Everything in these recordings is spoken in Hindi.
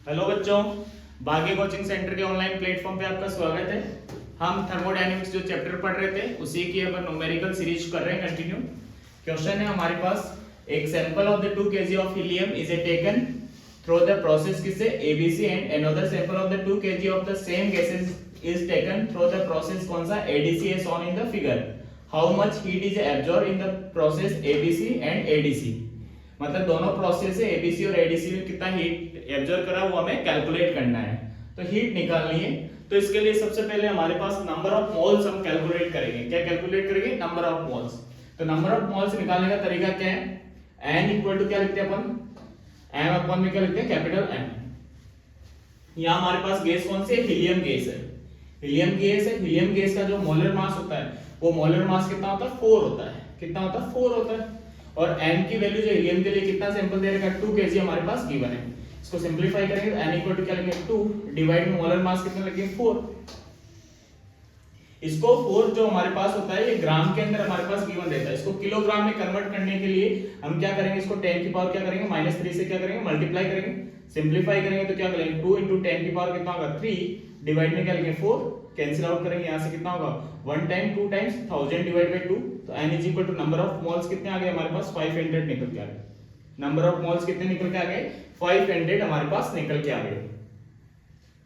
हेलो बच्चों, भाग्य कोचिंग सेंटर के ऑनलाइन प्लेटफॉर्म पे आपका स्वागत है। हम थर्मोडायनेमिक्स जो चैप्टर पढ़ रहे थे उसी की अपन न्यूमेरिकल सीरीज कर रहे हैं कंटिन्यू। क्वेश्चन है हमारे पास, एक sample of the 2 kg of helium is taken through the process किससे ABC and another sample of the 2 kg of the same gases is taken through the process कौन सा ADC as shown in the figure. How much heat is absorb in the process ABC and ADC. मतलब दोनों प्रोसेस है एबीसी और एडीसी में कितना हीट एब्जॉर्ब करा वो हमें कैलकुलेट करना है। तो हीट निकालनी है, तो इसके लिए सबसे पहले हमारे पास नंबर ऑफ मोल्स हम कैलकुलेट करेंगे। क्या कैलकुलेट करेंगे? Number of moles. तो नंबर ऑफ मोल्स निकालने का तरीका क्या है? n इक्वल टू क्या लिखते हैं अपन? m अपन में क्या लिखते हैं? Capital M। यहाँ हमारे पास गैस कौन सी है? हीलियम गैस है। हीलियम गैस है। हीलियम गैस का जो मोलर मास होता है वो मोलर मास कितना होता है? 4 होता है। कितना होता है? 4 होता है। और n की वैल्यू जो हीलियम के लिए कितना सैंपल दे रखा है? 2 kg हमारे पास गिवन है। इसको सिंपलीफाई करेंगे तो n इक्वल टू क्या लिखेंगे? 2 डिवाइड में मोलर मास कितना लिखेंगे? 4। इसको 4 जो हमारे पास होता है ये ग्राम के अंदर हमारे पास गिवन रहता है। इसको किलोग्राम में कन्वर्ट करने के लिए हम क्या करेंगे? इसको 10 की पावर क्या करेंगे? -3 से क्या करेंगे? मल्टीप्लाई करेंगे। सिंपलीफाई करेंगे तो क्या करेंगे? 2 × 10 की पावर कितना होगा? 3 डिवाइड में क्या लिखेंगे? 4। कैंसिल आउट करेंगे, यहां से कितना होगा? 1 टाइम 2 टाइम्स 1000 डिवाइड बाय 2। तो n is equal to number of moles कितने आ गए हमारे पास? 500 निकल के आ गए। नंबर ऑफ मोल्स कितने निकल के आ गए? 500 हमारे पास निकल के आ गए।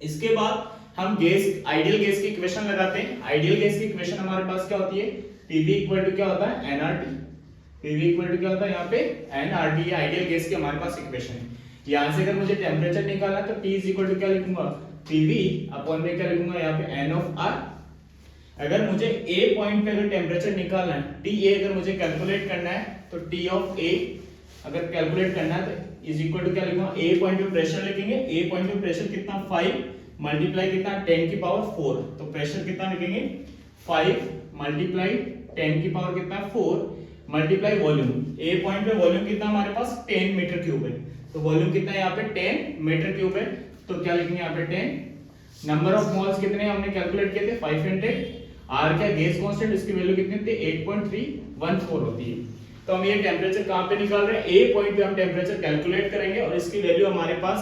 इसके बाद हम गैस आइडियल गैस की इक्वेशन लगाते हैं। आइडियल गैस की इक्वेशन हमारे पास क्या होती है? Pv इक्वल टू क्या होता है? nRT। Pv इक्वल टू क्या होता है यहाँ पे? nRT। आइडियल गैस की हमारे पास इक्वेशन है। यहां से अगर मुझे टेम्परेचर निकालना है तो T इज इक्वल टू क्या लिखूंगा? Pv अपॉन में क्या लिखूंगा यहाँ पे? n of r। अगर मुझे A पॉइंट पे अगर टेम्परेचर निकालना है, TA अगर मुझे कैलकुलेट करना है तो T ऑफ A अगर कैलकुलेट करना है तो इज इक्वल टू क्या लिखूंगा? A पॉइंट पे प्रेशर लिखेंगे। A पॉइंट पे प्रेशर कितना? 5 मल्टीप्लाई कितना? 10 की पावर 4। तो प्रेशर कितना लिखेंगे? 5 मल्टीप्लाई 10 की पावर कितना? 4 मल्टीप्लाई वॉल्यूम। A पॉइंट पे वॉल्यूम कितना हमारे पास? 10 मीटर क्यूब है। तो वॉल्यूम कितना है यहाँ पे? 10 मीटर क्यूब है। तो क्या लिखेंगे यहाँ पे? 10। नंबर ऑफ मोल्स कितने हमने कैलकुलेट किए थे? 500। आर क्या गैस कांस्टेंट, इसकी वैल्यू कितनी थी? 8.314 होती है। तो हम ये टेम्परेचर कहां पे निकाल रहे हैं? ए पॉइंट पे हम टेम्परेचर कैलकुलेट करेंगे और इसकी वैल्यू हमारे पास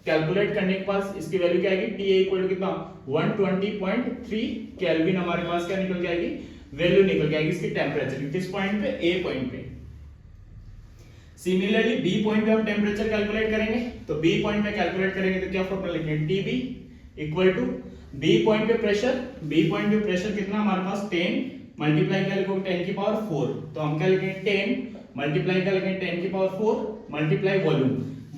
कैलकुलेट करने के बाद इसकी वैल्यू क्या आएगी? TA इक्वल कितना? 120.3 केल्विन हमारे पास क्या निकल के आएगी? वैल्यू निकल के आएगी इसकी टेम्परेचर की। किस पॉइंट पे? ए पॉइंट पे। सिमिलरली बी पॉइंट पे हम टेम्परेचर कैलकुलेट करेंगे। तो बी पॉइंट पे कैलकुलेट करेंगे तो क्या फॉर्मूला लिखेंगे? TB equal to B point पे प्रेशर। बी पॉइंट पे प्रेशर कितना हमारे पास? 10 मल्टीप्लाई क्या लिखोगे? 10 की पावर 4। तो हम क्या लिखेंगे? 10 मल्टीप्लाई क्या लिखेंगे? 10 की power 4 multiply volume.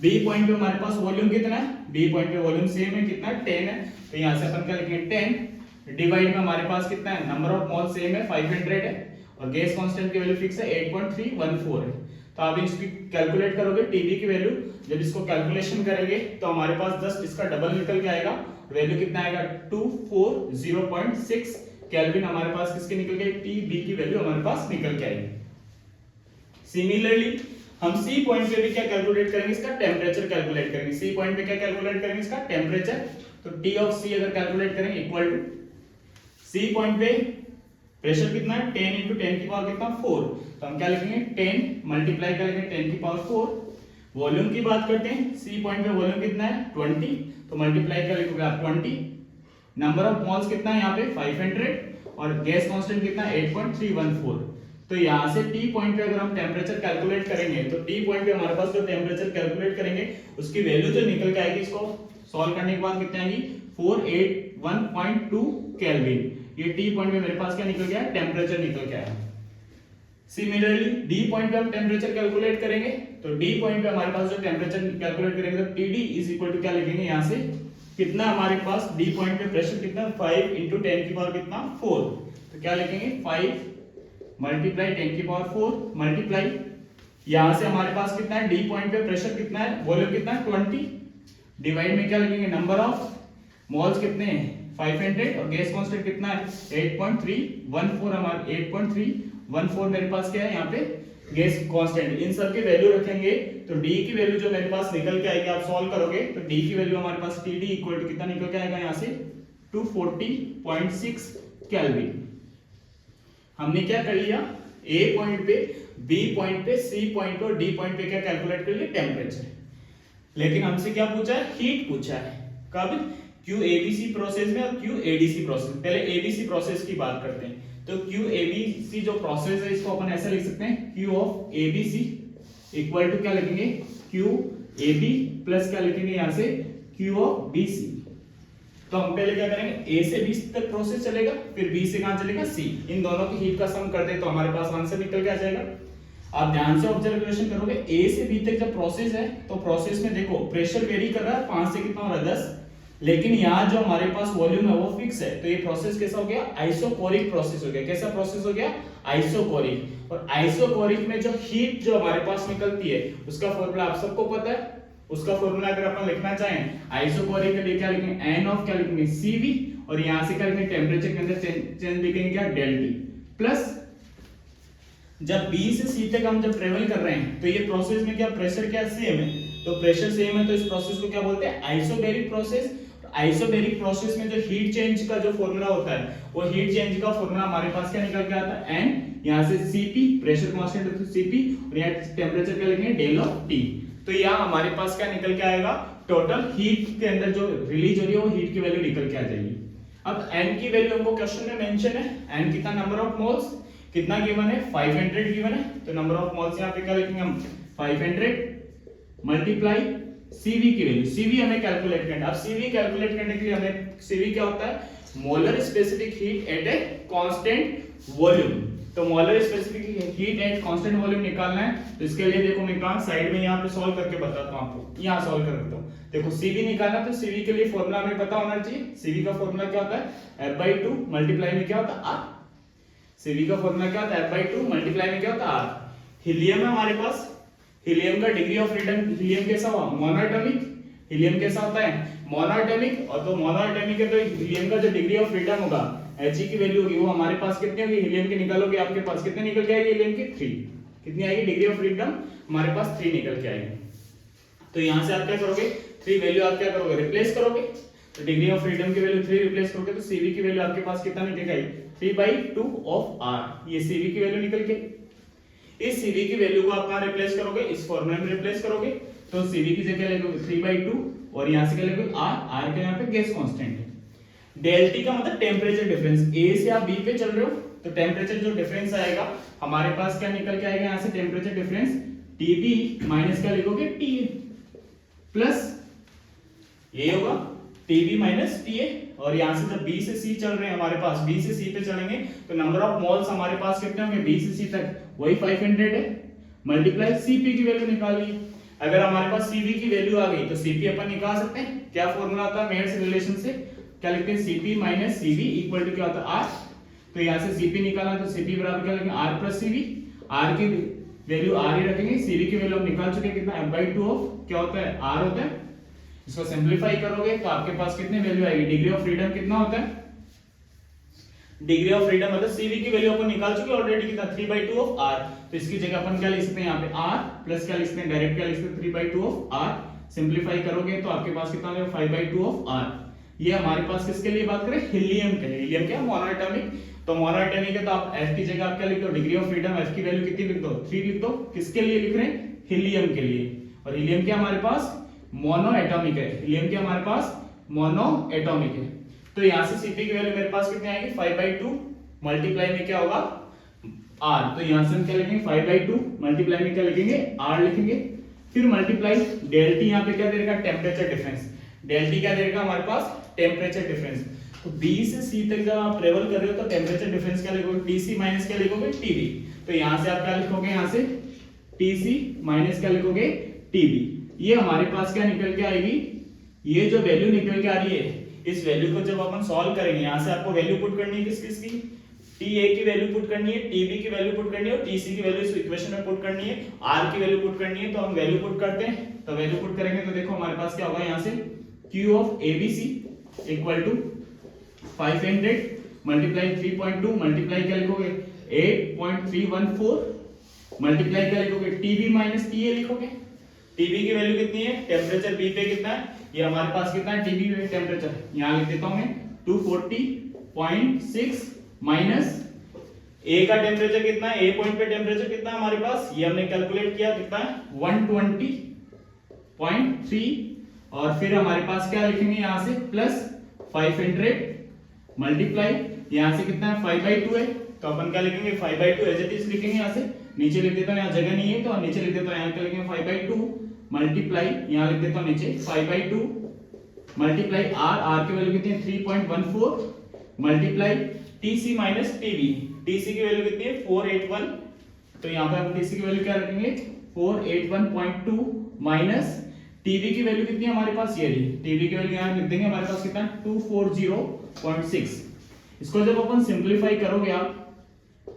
B point पे हमारे पास वॉल्यूम कितना है? बी पॉइंट पे वॉल्यूम सेम है, कितना? 10 है। तो यहां से अपन क्या लिखेंगे? 10 डिवाइड में हमारे पास कितना है? नंबर ऑफ मोल सेम है, 500 है और गैस कांस्टेंट की वैल्यू फिक्स है, 8.314 है। तो आप इसकी कैलकुलेट करोगे टीबी की वैल्यू। जब इसको कैलकुलेशन करेंगे तो हमारे पास जस्ट इसका डबल निकल के आएगा। वैल्यू कितना आएगा? 240.6 केल्विन हमारे पास किसके निकल गए? टीबी की वैल्यू हमारे पास निकल के आएगी। सिमिलरली हम सी पॉइंट पे भी क्या कैलकुलेट करेंगे? इसका टेम्परेचर कैलकुलेट करेंगे। सी पॉइंट पे क्या कैलकुलेट करेंगे? इसका टेम्परेचर। तो टी ऑफ सी अगर कैलकुलेट करेंगे इक्वल टू सी पॉइंट पे प्रेशर कितना है? 10 × 10 की पावर कितना? 4। तो हम क्या लिखेंगे? 10 मल्टीप्लाई करेंगे 10 की पावर 4। वॉल्यूम की बात करते हैं। सी पॉइंट पे वॉल्यूम कितना है? 20। तो मल्टीप्लाई क्या लिखोगे आप? 20। नंबर ऑफ मोल्स कितना है यहाँ पे? 500 और गैस कांस्टेंट कितना है? 8.314। तो यहां से टी पॉइंट पे अगर हम टेम्परेचर कैलकुलेट करेंगे तो टी पॉइंट पे हमारे पास जो टेम्परेचर कैलकुलेट करेंगे उसकी वैल्यू जो निकल के आएगी, इसको सॉल्व करने के बाद कितनी आएगी? 481.2 केल्विन। ये टी पॉइंट पे मेरे पास क्या निकल गया? टेम्परेचर निकल के आया। सिमिलरली डी पॉइंट पे हम टेम्परेचर कैलकुलेट करेंगे। तो डी पॉइंट पे हमारे पास जो टेम्परेचर कैलकुलेट करेंगे तो टीडी इज इक्वल टू क्या लिखेंगे यहां से? कितना हमारे पास डी पॉइंट पे प्रेशर कितना? 5 × 10 की पावर कितना? 4। तो क्या लिखेंगे? 5 मल्टीप्लाई 10 की पावर 4 मल्टीप्लाई यहां से हमारे पास कितना है? डी पॉइंट पे प्रेशर कितना है? वॉल्यूम कितना है? 20 डिवाइड में क्या लिखेंगे? नंबर ऑफ मोल्स कितने हैं? 500 और गैस कांस्टेंट कितना है? 8.314 हमारे 8.314 मेरे पास क्या है यहाँ पे? Gas constant. इन सब की वैल्यू रखेंगे तो डी की वैल्यू जो मेरे पास निकल के आएगी, आप सॉल्व करोगे तो डी की वैल्यू हमारे पास टीडी इक्वल टू कितना निकल के आएगा यहाँ से? 240.6 केल्विन। हमने क्या कर लिया? ए पॉइंट पे, बी पॉइंट पे, सी पॉइंट पे और डी पॉइंट पे क्या कैलकुलेट कर लिया? टेम्परेचर। लेकिन हमसे क्या पूछा है, हीट पूछा है। कब, QABC प्रोसेस में और QADC प्रोसेस। पहले ABC प्रोसेस की बात करते हैं। तो QABC जो प्रोसेस है इसको अपन ऐसा लिख सकते हैं, Q of ABC equal to क्या लिखेंगे, QAB प्लस क्या लिखेंगे यहाँ से, Q ऑफ BC। तो हम पहले क्या करेंगे, A से B तक प्रोसेस चलेगा, फिर B से कहां चलेगा, C। इन दोनों की हीट का सम कर दे तो हमारे पास आंसर निकल के आ जाएगा। आप ध्यान से ऑब्जर्वेशन करोगे, A से B तक जब प्रोसेस है तो प्रोसेस में देखो प्रेशर वेरी कर रहा है, 5 से कितना हो रहा है 10, लेकिन यहाँ जो हमारे पास वॉल्यूम है वो फिक्स है। तो ये प्रोसेस कैसा हो गया, आइसोकोरिक प्रोसेस हो गया। कैसा प्रोसेस हो गया, आइसोकोरिक। और आइसोकोरिक में जो हीट जो हमारे पास निकलती है उसका फॉर्मूला आप सबको पता है। उसका फॉर्मूला अगर अपन लिखना चाहें आइसोकोरिक के लिए क्या लिखेंगे, एन ऑफ क्या लिखेंगे, CV, और यहां से क्या लिखेंगे, टेम्परेचर के अंदर चेंज लिखेंगे क्या, डेल टी, प्लस जब B से C तक हम जब ट्रेवल कर रहे हैं तो ये प्रोसेस में क्या प्रेशर क्या सेम है, तो प्रेशर सेम है तो इस प्रोसेस को क्या बोलते हैं, आइसोबैरिक प्रोसेस। आइसोबैरिक प्रोसेस में जो हीट चेंज का जो फॉर्मूला होता है वो हीट चेंज का फॉर्मूला हमारे पास क्या निकल के आता है, N, यहां से Cp, प्रेशर कांस्टेंट है तो Cp, और यहां टेम्परेचर क्या लिखेंगे, डेल ऑफ T। तो यहाँ हमारे पास क्या निकल के आएगा, टोटल हीट के अंदर जो रिलीज हो रही है वो हीट की वैल्यू निकल के आ जाएगी। अब N की वैल्यू हमको क्वेश्चन में मेंशन है, N कितना, नंबर ऑफ मोल्स कितना गिवन है, 500 गिवन है। तो नंबर ऑफ मोल्स यहाँ पे क्या लिखेंगे हम, 500 मल्टीप्लाई CV की वैल्यू, CV हमें कैलकुलेट करना है। अब CV कैलकुलेट करने के लिए हमें CV क्या होता है, molar specific heat at a constant volume. तो molar specific heat at constant volume निकालना है। तो इसके लिए देखो मैं कहां साइड में यहाँ पे सॉल्व करके बताता हूं आपको, यहाँ सॉल्व कर देता हूं। देखो CV निकालना, तो CV के लिए फॉर्मूला हमें पता होना चाहिए। CV का फॉर्मूला क्या होता है, F/2 मल्टीप्लाई में क्या होता है, R। CV का फॉर्मूला क्या होता है, F/2 मल्टीप्लाई में क्या होता है, R। हीलियम है हमारे पास, हीलियम का डिग्री ऑफ फ्रीडम, हीलियम कैसा हुआ, मोनोएटॉमिक। हीलियम कैसा होता है, मोनोएटॉमिक। और तो मोनोएटॉमिक है तो हीलियम का जो डिग्री ऑफ फ्रीडम होगा, He की वैल्यू होगी वो हमारे पास कितनी होगी, हीलियम की निकालोगे आपके पास कितने निकल के आएगी, हीलियम की 3। कितनी आएगी, डिग्री ऑफ फ्रीडम हमारे पास 3 निकल के आएगी। तो यहां से आप क्या करोगे, 3 वैल्यू आप क्या करोगे, रिप्लेस करोगे। तो डिग्री ऑफ फ्रीडम की वैल्यू 3 रिप्लेस करोगे तो CV की वैल्यू आपके पास कितना निकल आई, 3/2 ऑफ R। ये CV की वैल्यू निकल के, इस CV की वैल्यू को आप कहां रिप्लेस करोगे, इस फॉर्मूला में रिप्लेस करोगे। तो CV की जगह लिखोगे 3/2 और यहां से क्या लिखोगे R के यहां पे गैस कांस्टेंट है। डेल टी का मतलब टेम्परेचर डिफरेंस, A से आप B पे चल रहे हो तो टेम्परेचर जो डिफरेंस आएगा हमारे पास क्या निकल के आएगा, यहां से टेम्परेचर डिफरेंस TB माइनस क्या लिखोगे, TA, प्लस ये होगा TB माइनस TA। और यहां से जब B से C चल रहे हैं हमारे पास, B से C पे चलेंगे तो नंबर ऑफ मोल्स हमारे पास कितने होंगे, B से C तक वही 500 है, मल्टीप्लाई CP की वैल्यू निकालिए। अगर हमारे पास CV की वैल्यू आ गई तो CP अपन निकाल सकते हैं। क्या फॉर्मूला आता है, मेयर्स रिलेशन से क्या लिखते हैं, CP minus CV equal to क्या होता है, R। तो यहां से CP निकालना तो CP बराबर क्या लिखेंगे, R प्लस CV। R की वैल्यू R ही रखेंगे, CV की वैल्यू हम निकाल चुके हैं कितना, F/2 ऑफ क्या होता है, R होता है। इसको सिंपलीफाई करोगे तो आपके पास कितनी वैल्यू आएगी, डिग्री ऑफ फ्रीडम कितना होता है, डिग्री ऑफ फ्रीडम मतलब CV की वैल्यू अपन निकाल चुके ऑलरेडी कितना, 3/2 ऑफ R। तो इसकी जगह अपन क्या लिख सकते हैं, यहाँ पे R प्लस क्या लिख सकते हैं, डायरेक्ट क्या लिख सकते हैं, 3/2 ऑफ R। सिंपलीफाई करोगे तो आपके पास कितना आ जाएगा, 5/2 ऑफ R। ये हमारे पास किसके लिए बात करें, हीलियम के लिए। हीलियम क्या, मोनोएटॉमिक। तो मोनोएटॉमिक है तो आप F की जगह आप क्या लिख दो, डिग्री ऑफ फ्रीडम F की वैल्यू कितनी लिख दो, 3 लिख दो। किसके लिए लिख रहे हैं, हीलियम के लिए। और हीलियम क्या हमारे पास मोनोएटॉमिक है, हीलियम क्या हमारे पास मोनोएटॉमिक है। तो यहां से CP की वैल्यू मेरे पास कितनी आएगी, 5/2 मल्टीप्लाई में क्या होगा, R। तो यहां से हम क्या लिखेंगे, 5/2 मल्टीप्लाई में क्या लिखेंगे, R लिखेंगे। फिर मल्टीप्लाई डेल टी, यहां पे क्या दे रखा, टेम्परेचर डिफरेंस। डेल टी क्या दे रखा हमारे पास, टेम्परेचर डिफरेंस। तो B से C तक जब आप ट्रेवल कर रहे हो तो टेम्परेचर डिफरेंस क्या लिखोगे, TC माइनस क्या लिखोगे, TB। तो यहां से आप क्या लिखोगे, यहां से TC माइनस क्या लिखोगे, TB। ये हमारे पास क्या निकल के आएगी, ये जो वैल्यू निकल के आ रही है इस वैल्यू को जब अपन सॉल्व करेंगे, यहां से आपको वैल्यू पुट करनी है किस किस की, TA की वैल्यू पुट करनी है, TB की वैल्यू पुट करनी है और TC की वैल्यू इस इक्वेशन में पुट करनी है, R की वैल्यू पुट करनी है। तो हम वैल्यू पुट करते हैं, तो वैल्यू पुट करेंगे तो देखो हमारे पास क्या होगा, यहां से Q of ABC equal to 500 multiply 3.2 multiply क्या लिखोगे, 8.314 मल्टीप्लाई क्या लिखोगे, TB माइनस TA लिखोगे। TB की वैल्यू कितनी है, टेम्परेचर B पे कितना है, ये हमारे पास कितना है, TB पे टेम्परेचर यहां लिख देता हूं मैं 240.6 माइनस A का टेम्परेचर कितना है, A पॉइंट पे टेम्परेचर कितना है हमारे पास, ये हमने कैलकुलेट किया कितना है, 120 0.3 और फिर हमारे पास क्या लिखेंगे यहाँ से प्लस 500 मल्टीप्लाई यहाँ से कितना है 5/2 है तो अपन क्या लिखेंगे 5/2 एज इट इज लिखेंगे यहाँ से नीचे लिख देता हूँ यहाँ जगह नहीं है तो नीचे लिख देता हूँ यहाँ क्या लिखेंगे 5/2 मल्टीप्लाई यहाँ लिख देता हूँ नीचे 5/2 मल्टीप्लाई आर की वैल्यू कितनी है 3.14 multiply TC minus TV TC की वैल्यू कितनी है 481 तो यहाँ पे हम टीसी की वैल्यू क्या रखेंगे 481.2 माइनस टीवी की वैल्यू कितनी है हमारे पास ये रही टीवी की वैल्यू यहाँ लिख देंगे हमारे पास कितना 240.6 इसको जब अपन सिंपलीफाई करोगे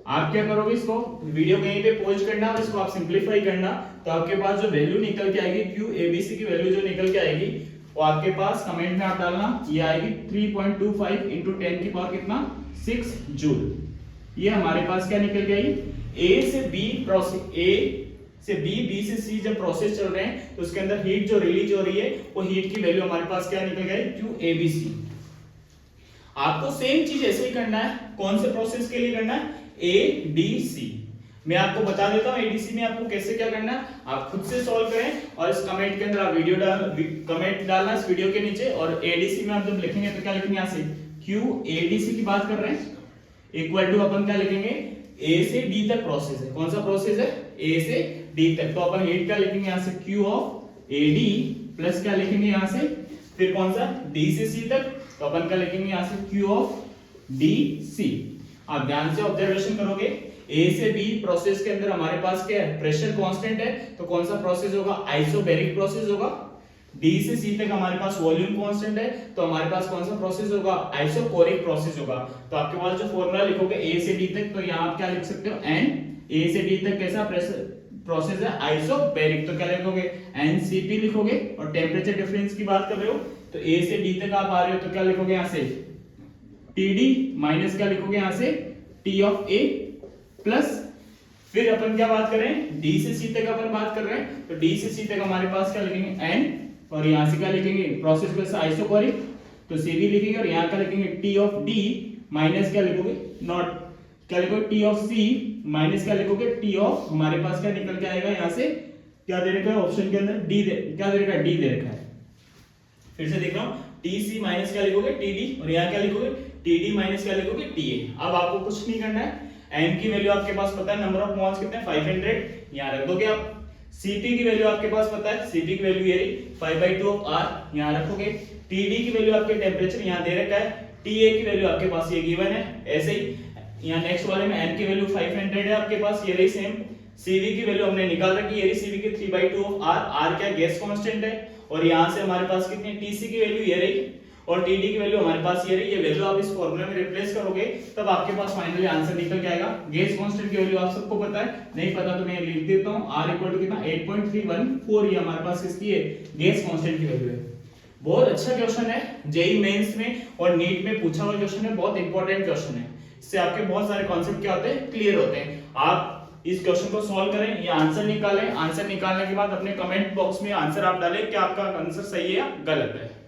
आप क्या करोगे इसको वीडियो कहीं पे पॉज करना और इसको आप सिंपलीफाई करना तो आपके पास जो वैल्यू निकल के आएगी क्यू एबीसी की वैल्यू जो निकल के आएगी वो आपके पास कमेंट में आप डालना ये आएगी 3.25 into 10 की पावर कितना 6 जूल ये हमारे पास क्या निकल गई ए से बी प्रोसेस ए से बी से सी जब प्रोसेस चल रहे हैं तो उसके अंदर हीट जो रिलीज हो रही है वो हीट की वैल्यू हमारे पास क्या निकल गई क्यू एबीसी आपको सेम चीज ऐसे ही करना है कौन से प्रोसेस के लिए करना है एडीसी मैं आपको बता देता हूं एडीसी में आपको कैसे क्या करना है आप खुद से सॉल्व करें और इस कमेंट के अंदर आप कमेंट डालना इस वीडियो के नीचे और एडीसी में आप जब लिखेंगे तो क्या लिखेंगे यहां से क्यू एडीसी की बात कर रहे हैं इक्वल टू अपन क्या लिखेंगे ए से डी तक प्रोसेस है कौन सा प्रोसेस है ए से डी तक तो अपन हीट क्या लिखेंगे यहां से क्यू ऑफ एडी प्लस क्या लिखेंगे यहां से फिर कौन सा डी से सी तक तो अपन क्या लिखेंगे यहां से क्यू ऑफ डी सी आप ध्यान से ऑब्जर्वेशन करोगे ए से बी प्रोसेस के अंदर हमारे पास क्या है प्रेशर कांस्टेंट है तो कौन सा प्रोसेस होगा आइसोबैरिक प्रोसेस होगा डी से सी तक हमारे पास वॉल्यूम कांस्टेंट है तो हमारे पास कौन सा प्रोसेस होगा आइसोकोरिक प्रोसेस होगा तो आपके पास जो फॉर्मूला लिखोगे ए से डी तक तो यहां आप क्या लिख सकते हो एन ए से डी तक कैसा प्रेशर प्रोसेस है आइसोबैरिक तो क्या लिखोगे एनसीपी लिखोगे और टेंपरेचर डिफरेंस की बात कर रहे हो तो ए से डी तक आप आ रहे हो तो क्या लिखोगे यहां से टीडी माइनस क्या लिखोगे यहां से टी ऑफ ए प्लस फिर अपन क्या बात कर रहे हैं डी से सी तक अपन बात कर रहे हैं तो डी से सी तक हमारे पास क्या लिखेंगे एन और यहां से क्या लिखेंगे प्रोसेस को आइसोकोरिक तो सीवी लिखेंगे और यहां क्या लिखेंगे टी ऑफ डी माइनस क्या लिखोगे नॉट क्या लिखोगे टी ऑफ सी माइनस क्या लिखोगे टी ऑफ हमारे पास क्या निकल के आएगा यहां से क्या दे रखा है ऑप्शन के अंदर डी क्या दे रखा है डी दे रखा है फिर से देख रहा हूं टी सी माइनस क्या लिखोगे टी डी और यहां क्या लिखोगे टी डी माइनस क्या लिखोगे टी ए अब आपको कुछ नहीं करना है एम की वैल्यू आपके पास पता है नंबर ऑफ मोल्स कितने हैं 500 यहां रख दोगे आप सीपी की वैल्यू आपके पास पता है सीपी की वैल्यू ये रही 5/2 ऑफ आर यहां रखोगे टीडी की वैल्यू आपके टेंपरेचर यहां दे रखा है टीए की वैल्यू आपके पास ये गिवन है ऐसे ही यहां नेक्स्ट वाले में एन की वैल्यू 500 है आपके पास ये रही सेम सीवी की वैल्यू हमने निकाल रखी है ये रही सीवी की 3/2 ऑफ आर आर क्या गैस कांस्टेंट है और यहां से हमारे पास कितनी टीसी की वैल्यू ये रही और टीडी की वैल्यू हमारे पास ये रही ये वैल्यू आप इस फार्मूला में रिप्लेस करोगे तब आपके पास फाइनली आंसर निकल के आएगा गैस कांस्टेंट की वैल्यू आप सबको पता है नहीं पता तो मैं लिख देता हूं r इक्वल टू कितना 8.314 ये हमारे पास किसकी है गैस कांस्टेंट की वैल्यू है बहुत अच्छा क्वेश्चन है जेई मेंस में और नीट में पूछा हुआ क्वेश्चन है बहुत इंपॉर्टेंट क्वेश्चन है इससे आपके बहुत सारे कांसेप्ट क्या होते हैं क्लियर होते हैं आप इस क्वेश्चन को सॉल्व करें या आंसर निकालें आंसर निकालने के बाद अपने कमेंट बॉक्स में आंसर आप डालें कि आपका आंसर सही है या गलत है